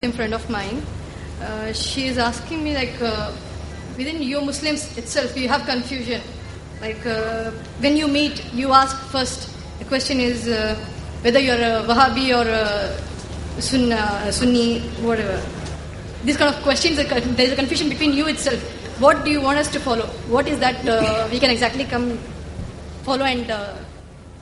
A friend of mine, she is asking me within you Muslims itself you have confusion. When you meet, you ask first. The question is whether you are a Wahhabi or a Sunni, whatever. These kind of questions, there is a confusion between you itself. What do you want us to follow? What is that we can exactly come follow and...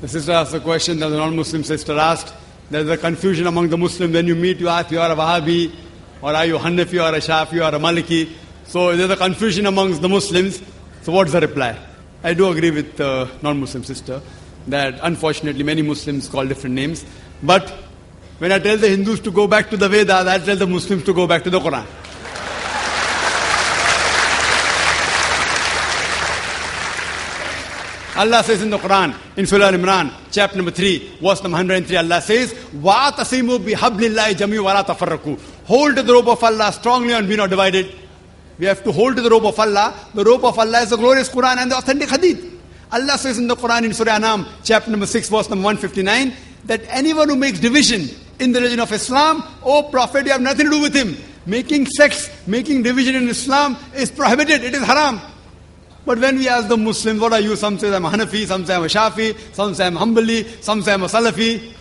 The sister asked a question that the non-Muslim sister asked. There is a confusion among the Muslims. When you meet, you ask, you are a Wahhabi, or are you Hanafi, or a Shafi, or a Maliki. So there is a confusion amongst the Muslims. So what's the reply? I do agree with the non-Muslim sister that unfortunately many Muslims call different names. But when I tell the Hindus to go back to the Vedas, I tell the Muslims to go back to the Quran. Allah says in the Quran, in Surah Al-Imran, chapter number 3, verse number 103, Allah says, وَاعْتَصِمُوا بِحَبْلِ اللَّهِ جَمِيعًا وَلَا تَفَرَّقُوا. Hold to the rope of Allah strongly and be not divided. We have to hold to the rope of Allah. The rope of Allah is the glorious Quran and the authentic Hadith. Allah says in the Quran, in Surah Anam, chapter number 6, verse number 159, that anyone who makes division in the religion of Islam, O Prophet, you have nothing to do with him. Making sects, making division in Islam is prohibited. It is haram. But when we ask the Muslims, what are you? Some say I'm a Hanafi, some say I'm a Shafi, some say I'm Hanbali, some say I'm a Salafi.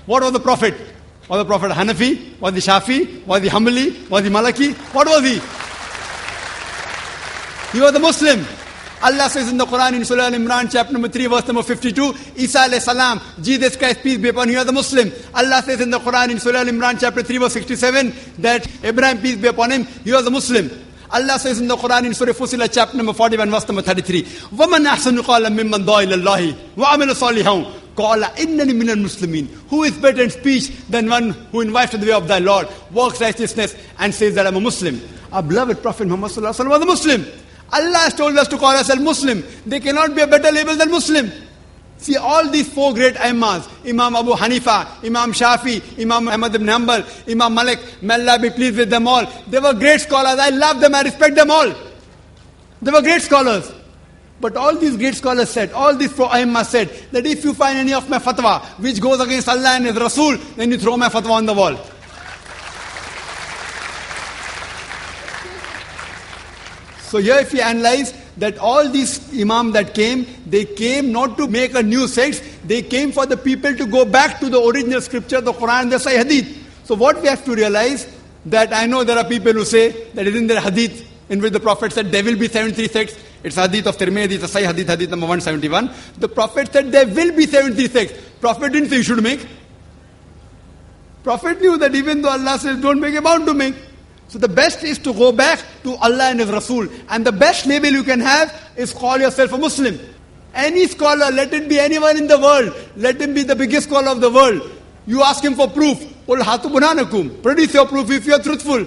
What was the Prophet? Was the Prophet Hanafi? Was he Shafi? Was he Hanbali? Was he Malaki? What was he? He was a Muslim. Allah says in the Quran, in Surah Al-Imran, chapter number 3, verse number 52, Isa alayhi salam, Jesus Christ, peace be upon him, he was a Muslim. Allah says in the Quran, in Surah Al-Imran, chapter 3, verse 67, that Abraham, peace be upon him, he was a Muslim. Allah says in the Quran, in Surah Fussilat, chapter number 41, verse number 33, وَمَنْ أَحْسَنُ قَالًا مِمَّنْ دَعَا إِلَى اللَّهِ وَعَمِلَ صَالِحًا قَالَ إِنَّنِي مِنَ الْمُسْلِمِينَ. Who is better in speech than one who invites to the way of thy Lord, works righteousness, and says that I'm a Muslim? Our beloved Prophet Muhammad sallallahu alaihi wasallam was a Muslim. Allah has told us to call ourselves Muslim. There cannot be a better label than Muslim. See, all these four great Imams, Imam Abu Hanifa, Imam Shafi, Imam Ahmad ibn Hanbal, Imam Malik, may Allah be pleased with them all. They were great scholars. I love them. I respect them all. They were great scholars. But all these great scholars said, all these four Imams said, that if you find any of my fatwa which goes against Allah and His Rasul, then you throw my fatwa on the wall. So here if you analyze that all these imams that came, they came not to make a new sect, they came for the people to go back to the original scripture, the Quran, the Sahih Hadith. So what we have to realize, that I know there are people who say that it is in the Hadith in which the Prophet said there will be 73 sects. It's Hadith of Tirmidhi, it's a Sahih Hadith, Hadith number 171. The Prophet said there will be 73 sects. Prophet didn't say you should make. Prophet knew that even though Allah says don't make, you're bound to make. So the best is to go back to Allah and His Rasul. And the best label you can have is call yourself a Muslim. Any scholar, let it be anyone in the world, let him be the biggest scholar of the world. You ask him for proof. Qul hatu burhanakum. Produce your proof if you are truthful.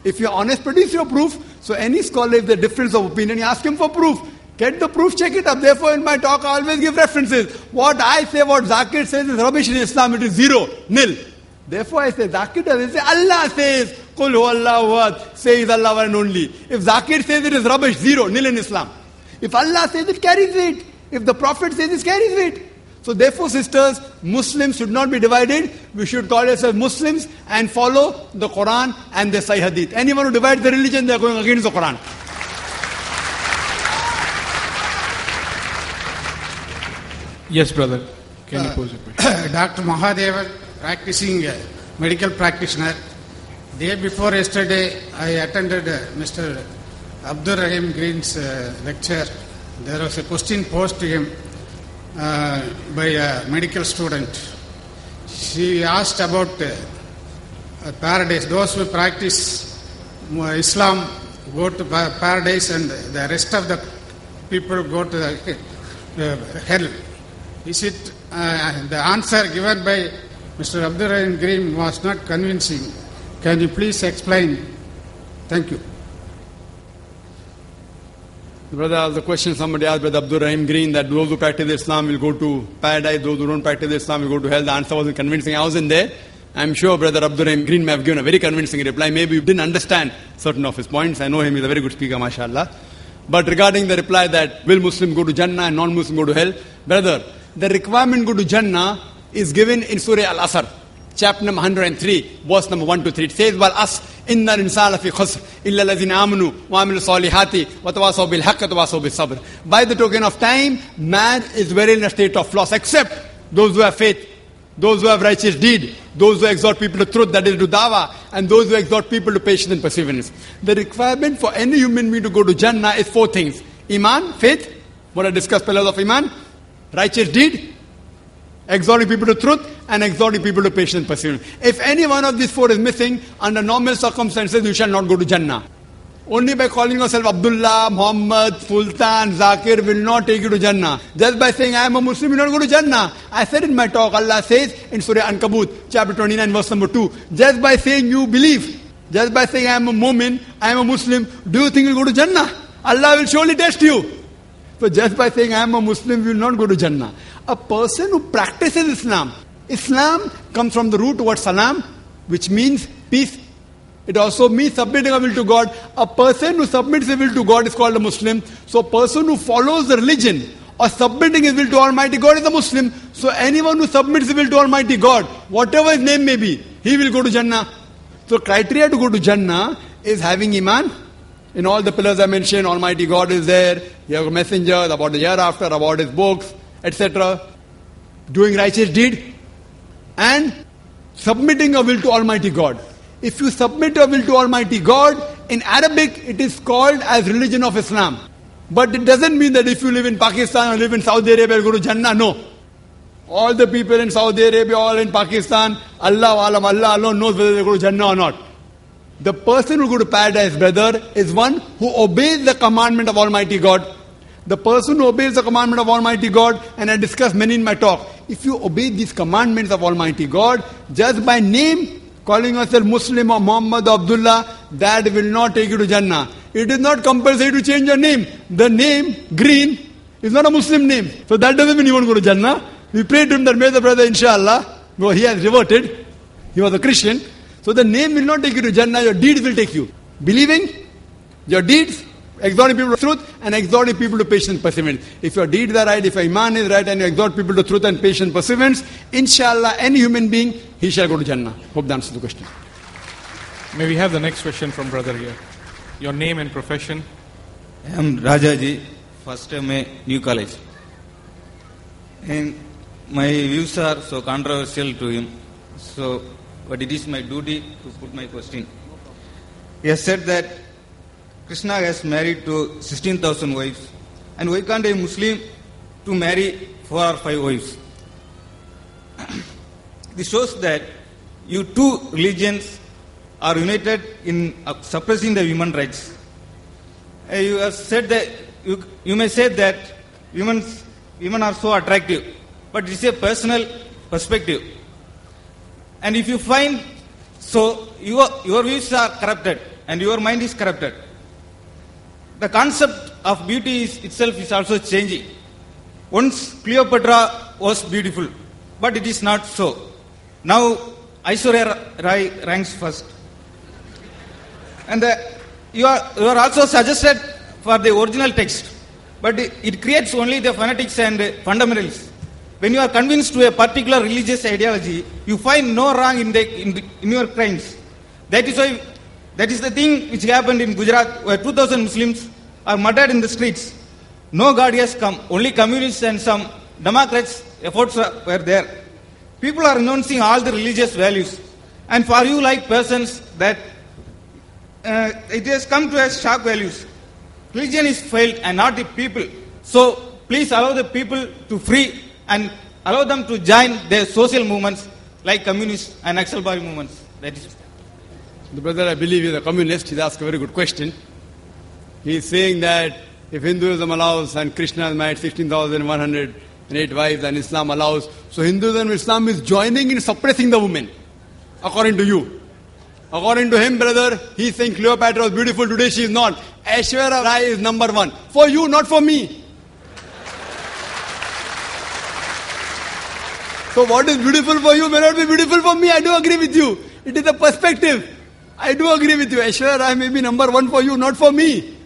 If you are honest, produce your proof. So any scholar, if there's difference of opinion, you ask him for proof. Get the proof, check it up. Therefore in my talk I always give references. What I say, what Zakir says is rubbish in Islam. It is zero, nil. Therefore I say, Zakir doesn't say, Allah says, Qul huwallahu ahad, says Allah one and only. If Zakir says it is rubbish, zero, nil in Islam. If Allah says it, carries weight. If the Prophet says it, carries weight. So therefore sisters, Muslims should not be divided. We should call ourselves Muslims and follow the Quran and the Sahih Hadith. Anyone who divides the religion, they are going against the Quran. Yes, brother. Can you pose a question? Dr. Mahadevan, practicing medical practitioner. Day before yesterday, I attended Mr. Abdur Rahim Green's lecture. There was a question posed to him by a medical student. She asked about paradise. Those who practice Islam go to paradise and the rest of the people go to the hell. Is it the answer given by Mr. Abdur Rahim Green was not convincing? Can you please explain? Thank you. Brother, the question somebody asked by Abdur Rahim Green that those who practice Islam will go to paradise, those who don't practice Islam will go to hell. The answer wasn't convincing. I wasn't there. I'm sure Brother Abdur Rahim Green may have given a very convincing reply. Maybe you didn't understand certain of his points. I know him, he's a very good speaker, mashallah. But regarding the reply that will Muslim go to Jannah and non-Muslim go to hell, brother, the requirement go to Jannah is given in Surah Al-Asr. chapter number 103, verse number 1 to 3. It says, "Wal as inna insana fi khusr illa allazina amanu wa amilu salihati wa tawasaw bil haqqi wa tawasaw bis sabr." By the token of time, man is very in a state of loss, except those who have faith, those who have righteous deed, those who exhort people to truth, that is to dawah, and those who exhort people to patience and perseverance. The requirement for any human being to go to Jannah is 4 things. Iman, faith, what I discussed, pillars of Iman, righteous deed, exhorting people to truth, and exhorting people to patience and perseverance. If any one of these 4 is missing, under normal circumstances, you shall not go to Jannah. Only by calling yourself Abdullah, Muhammad, Sultan, Zakir will not take you to Jannah. Just by saying I am a Muslim, you will not go to Jannah. I said in my talk, Allah says in Surah Ankabut, chapter 29, verse number 2, just by saying you believe, just by saying I am a Mu'min, I am a Muslim, do you think you will go to Jannah? Allah will surely test you. So just by saying I am a Muslim, you will not go to Jannah. A person who practices Islam, Islam comes from the root word salam, which means peace. It also means submitting a will to God. A person who submits a will to God is called a Muslim. So a person who follows the religion or submitting his will to Almighty God is a Muslim. So anyone who submits his will to Almighty God, whatever his name may be, he will go to Jannah. So criteria to go to Jannah is having Iman. In all the pillars I mentioned, Almighty God is there. You have messengers, about the hereafter, about his books, etc. Doing righteous deed and submitting a will to Almighty God. If you submit your will to Almighty God, in Arabic it is called as religion of Islam. But it doesn't mean that if you live in Pakistan or live in Saudi Arabia, you go to Jannah. No. All the people in Saudi Arabia, all in Pakistan, Allah alone knows whether they go to Jannah or not. The person who go to paradise, brother, is one who obeys the commandment of Almighty God. The person who obeys the commandment of Almighty God, and I discussed many in my talk, if you obey these commandments of Almighty God, just by name, calling yourself Muslim or Muhammad or Abdullah, that will not take you to Jannah. It is not compulsory to change your name. The name, Green, is not a Muslim name. So that doesn't mean you won't go to Jannah. We prayed to him that may the brother, inshallah, no, he has reverted. He was a Christian. So the name will not take you to Jannah, your deeds will take you. Believing, your deeds, exhorting people to truth, and exhorting people to patience and perseverance. If your deeds are right, if your Iman is right, and you exhort people to truth and patience and perseverance, inshallah, any human being, he shall go to Jannah. Hope that answers the question. May we have the next question from brother here. Your name and profession. I am Rajaji, first MA, New College. And my views are so controversial to him. So, but it is my duty to put my question. He has said that Krishna has married to 16,000 wives. And why can't a Muslim to marry 4 or 5 wives? This shows that you 2 religions are united in suppressing the human rights. You have said that you may say that women are so attractive, but it is a personal perspective. And if you find so, your views are corrupted and your mind is corrupted. The concept of beauty itself is also changing. Once Cleopatra was beautiful, but it is not so. Now Aishwarya Rai ranks first. And you are also suggested for the original text, but it creates only the fanatics and fundamentalists. When you are convinced to a particular religious ideology, you find no wrong in your crimes. That is the thing which happened in Gujarat, where 2,000 Muslims are murdered in the streets. No God has come, only communists and some Democrats' efforts were there. People are renouncing all the religious values. And for you like persons that it has come to as shock values. Religion is failed and not the people. So please allow the people to free and allow them to join their social movements like communist and Naxal Bari movements. That is. The brother, I believe, is a communist. He's asked a very good question. He's saying that if Hinduism allows and Krishna has married 16,108 wives and Islam allows, so Hinduism and Islam is joining in suppressing the women, according to you. According to him, brother, he's saying Cleopatra was beautiful, today she is not. Aishwarya Rai is number 1. For you, not for me. So what is beautiful for you may not be beautiful for me. I do agree with you. It is a perspective. I do agree with you. Aishwarya Rai may be number 1 for you, not for me.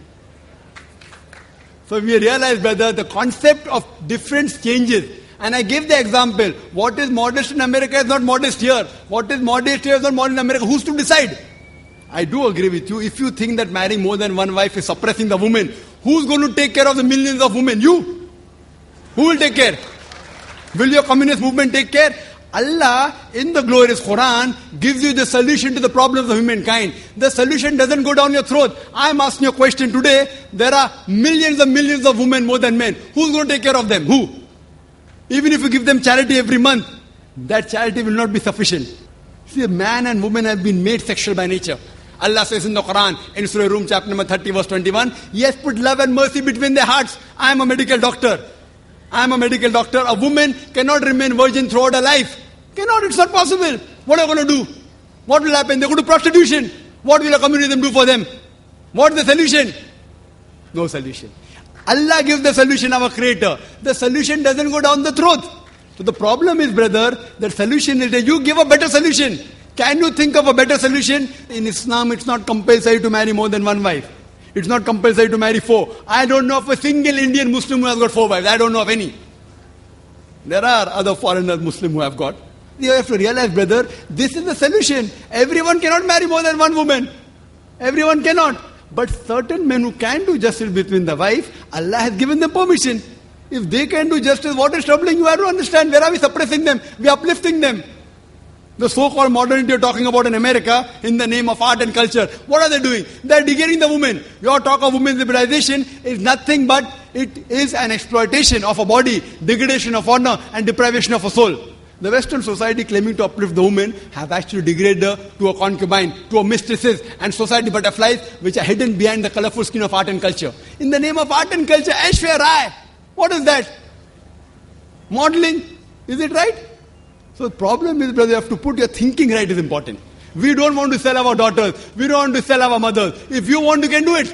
So we realize, brother, the concept of difference changes. And I gave the example. What is modest in America is not modest here. What is modest here is not modest in America. Who's to decide? I do agree with you. If you think that marrying more than one wife is suppressing the woman, who's going to take care of the millions of women? You? Who will take care? Will your communist movement take care? Allah, in the glorious Quran, gives you the solution to the problems of humankind. The solution doesn't go down your throat. I'm asking you a question today. There are millions and millions of women more than men. Who's going to take care of them? Who? Even if you give them charity every month, that charity will not be sufficient. See, man and woman have been made sexual by nature. Allah says in the Quran, in Surah Rum, chapter number 30, verse 21, Yes, put love and mercy between their hearts. I am a medical doctor. I am a medical doctor. A woman cannot remain virgin throughout her life. Cannot, it's not possible. What are you going to do? What will happen? They go to prostitution. What will a communism do for them? What is the solution? No solution. Allah gives the solution, our creator. The solution doesn't go down the throat. So the problem is, brother, the solution is that you give a better solution. Can you think of a better solution? In Islam, it's not compulsory to marry more than one wife. It's not compulsory to marry 4. I don't know of a single Indian Muslim who has got 4 wives. I don't know of any. There are other foreigners Muslim who have got. You have to realize, brother, this is the solution. Everyone cannot marry more than one woman. Everyone cannot. But certain men who can do justice between the wife, Allah has given them permission. If they can do justice, what is troubling you? I don't understand. Where are we suppressing them? We are uplifting them. The so-called modernity you're talking about in America, in the name of art and culture, what are they doing? They're degrading the woman. Your talk of women's liberalization is nothing but it is an exploitation of a body, degradation of honor and deprivation of a soul. The Western society claiming to uplift the woman have actually degraded her to a concubine, to a mistresses and society butterflies which are hidden behind the colorful skin of art and culture. In the name of art and culture, Aishwarya Rai. What is that? Modeling. Is it right? So the problem is, brother, you have to put your thinking right is important. We don't want to sell our daughters. We don't want to sell our mothers. If you want, you can do it.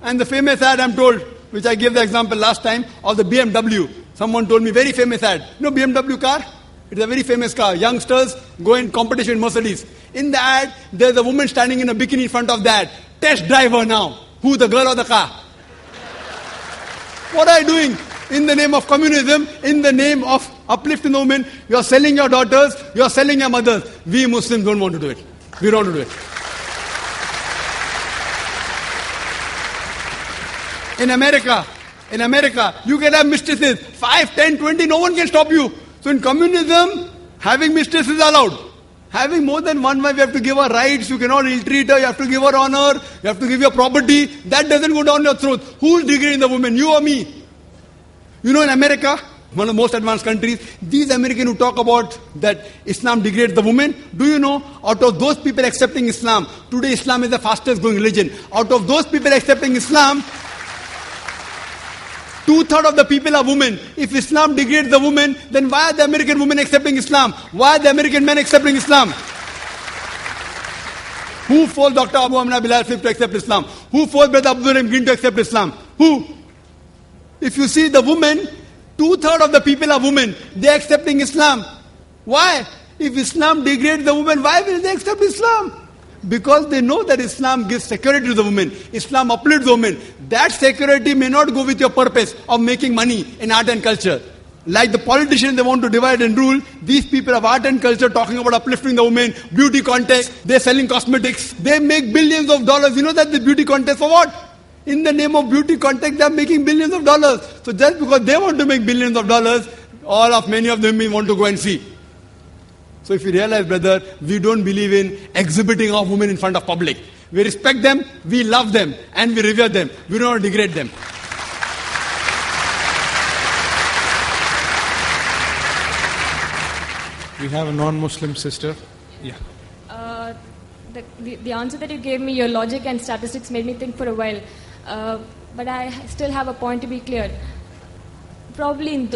And the famous ad, I'm told, which I gave the example last time, of the BMW. Someone told me, very famous ad. You know BMW car? It's a very famous car. Youngsters go in competition with Mercedes. In the ad, there's a woman standing in a bikini in front of that. Test drive her now. Who, the girl or the car? What are you doing? In the name of communism, in the name of uplifting the women, you are selling your daughters, you are selling your mothers. We Muslims don't want to do it. We don't want to do it. In America, you can have mistresses, 5, 10, 20, no one can stop you. So in communism, having mistresses is allowed. Having more than one wife, you have to give her rights, you cannot ill-treat her, you have to give her honor, you have to give her property. That doesn't go down your throat. Who is degrading the woman, you or me? You know, in America, one of the most advanced countries, these Americans who talk about that Islam degrades the woman, do you know, out of those people accepting Islam, today Islam is the fastest growing religion. Out of those people accepting Islam, 2/3 of the people are women. If Islam degrades the woman, then why are the American women accepting Islam? Why are the American men accepting Islam? Who forced Dr. Abu Amna Bilal to accept Islam? Who forced Brother Abdul Rahim Green to accept Islam? Who? If you see the women, 2/3 of the people are women. They are accepting Islam. Why? If Islam degrades the woman, why will they accept Islam? Because they know that Islam gives security to the woman. Islam uplifts the woman. That security may not go with your purpose of making money in art and culture. Like the politicians, they want to divide and rule. These people of art and culture talking about uplifting the woman, beauty contest, they're selling cosmetics. They make billions of dollars. You know that the beauty contest for what? In the name of beauty contest, they are making billions of dollars. So just because they want to make billions of dollars, many of them want to go and see. So if you realize, brother, we don't believe in exhibiting our women in front of public. We respect them, we love them, and we revere them. We don't want to degrade them. We have a non-Muslim sister. Yeah. The answer that you gave me, your logic and statistics made me think for a while. But I still have a point to be clear. Probably,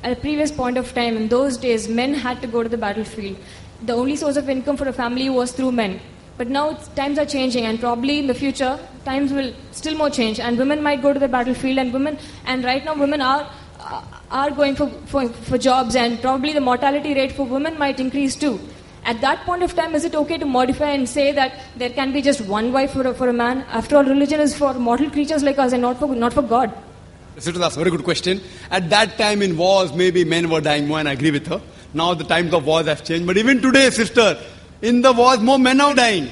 at a previous point of time, in those days, men had to go to the battlefield. The only source of income for a family was through men. But now times are changing, and probably in the future, times will still more change, and women might go to the battlefield, and right now women are going for jobs, and probably the mortality rate for women might increase too. At that point of time, is it okay to modify and say that there can be just one wife for a man? After all, religion is for mortal creatures like us and not for God. Sister asked a very good question. At that time in wars, maybe men were dying more, and I agree with her. Now the times of wars have changed. But even today, sister, in the wars, more men are dying.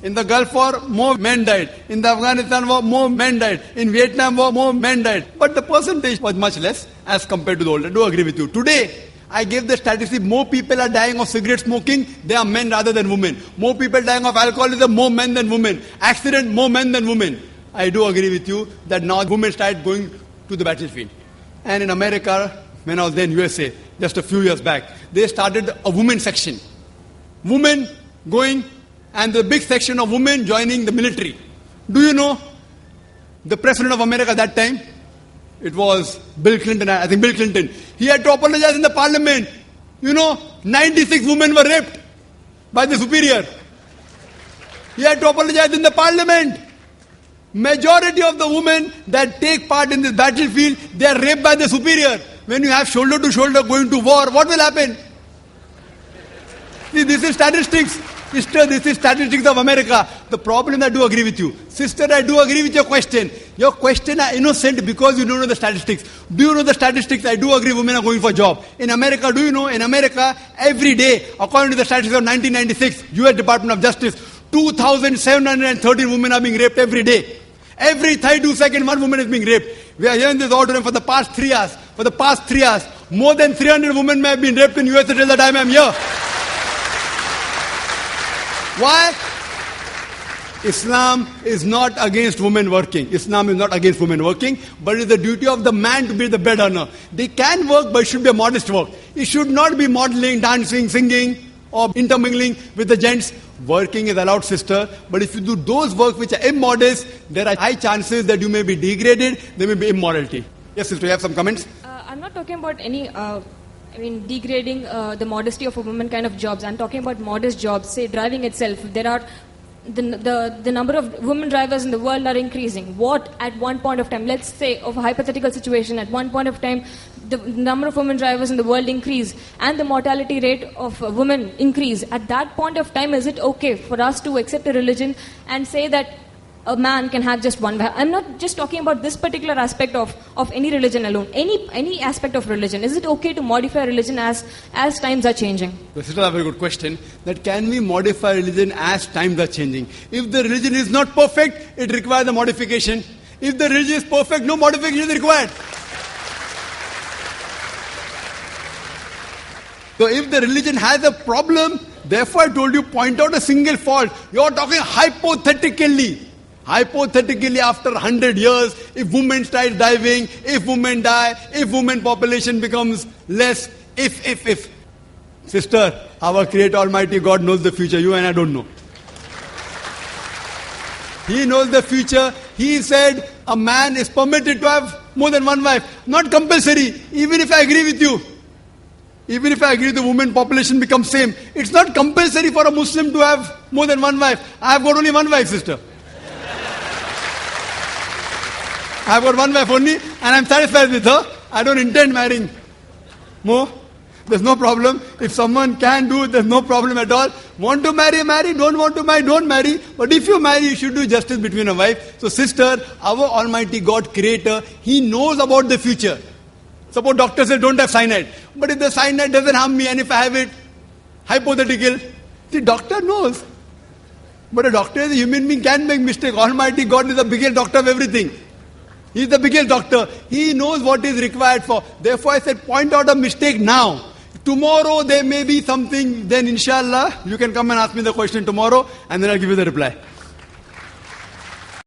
In the Gulf War, more men died. In the Afghanistan War, more men died. In Vietnam War, more men died. But the percentage was much less as compared to the older. I do agree with you. Today, I gave the statistic, more people are dying of cigarette smoking, they are men rather than women. More people dying of alcoholism, more men than women. Accident, more men than women. I do agree with you that now women started going to the battlefield. And in America, when I was there in USA, just a few years back, they started a women section. Women going, and the big section of women joining the military. Do you know the President of America at that time? It was Bill Clinton, I think Bill Clinton. He had to apologize in the parliament. 96 women were raped by the superior. He had to apologize in the parliament. Majority of the women that take part in this battlefield, they are raped by the superior. When you have shoulder to shoulder going to war, what will happen? See, this is statistics. Sister, this is statistics of America. The problem, I do agree with you. Sister, I do agree with your question. Your question are innocent because you don't know the statistics. Do you know the statistics? I do agree women are going for job. In America, do you know? In America, every day, according to the statistics of 1996, US Department of Justice, 2,713 women are being raped every day. Every 32 seconds, one woman is being raped. We are here in this auditorium for the past 3 hours. For the past 3 hours, more than 300 women may have been raped in US till the time I am here. Why? Islam is not against women working. Islam is not against women working, but it is the duty of the man to be the bread earner. They can work, but it should be a modest work. It should not be modeling, dancing, singing, or intermingling with the gents. Working is allowed, sister, but if you do those work which are immodest, there are high chances that you may be degraded, there may be immorality. Yes, sister, you have some comments? I'm not talking about any, degrading the modesty of a woman kind of jobs. I'm talking about modest jobs, say driving itself. There are, the number of women drivers in the world are increasing. What at one point of time, let's say of a hypothetical situation, at one point of time, the number of women drivers in the world increase and the mortality rate of women increase. At that point of time, is it okay for us to accept a religion and say that a man can have just one wife? I'm not just talking about this particular aspect of any religion alone. Any aspect of religion. Is it okay to modify religion as times are changing? This is a very good question. That can we modify religion as times are changing? If the religion is not perfect, it requires a modification. If the religion is perfect, no modification is required. So if the religion has a problem, therefore I told you, point out a single fault. You are talking hypothetically. Hypothetically, after 100 years, if women start diving, if women die, if women population becomes less, if. Sister, our Creator Almighty God knows the future. You and I don't know. He knows the future. He said a man is permitted to have more than one wife. Not compulsory, even if I agree with you. Even if I agree the women population becomes same, it's not compulsory for a Muslim to have more than one wife. I have got only one wife, sister. I have got one wife only, and I am satisfied with her. I don't intend marrying more. There's no problem. If someone can do it, there's no problem at all. Want to marry, marry. Don't want to marry, don't marry. But if you marry, you should do justice between a wife. So sister, our Almighty God Creator, He knows about the future. Suppose doctor says don't have cyanide. But if the cyanide doesn't harm me and if I have it, hypothetical, the doctor knows. But a doctor is a human being, can make mistake. Almighty God is the biggest doctor of everything. He is the biggest doctor. He knows what is required for. Therefore I said point out a mistake now. Tomorrow there may be something, then inshallah you can come and ask me the question tomorrow and then I'll give you the reply.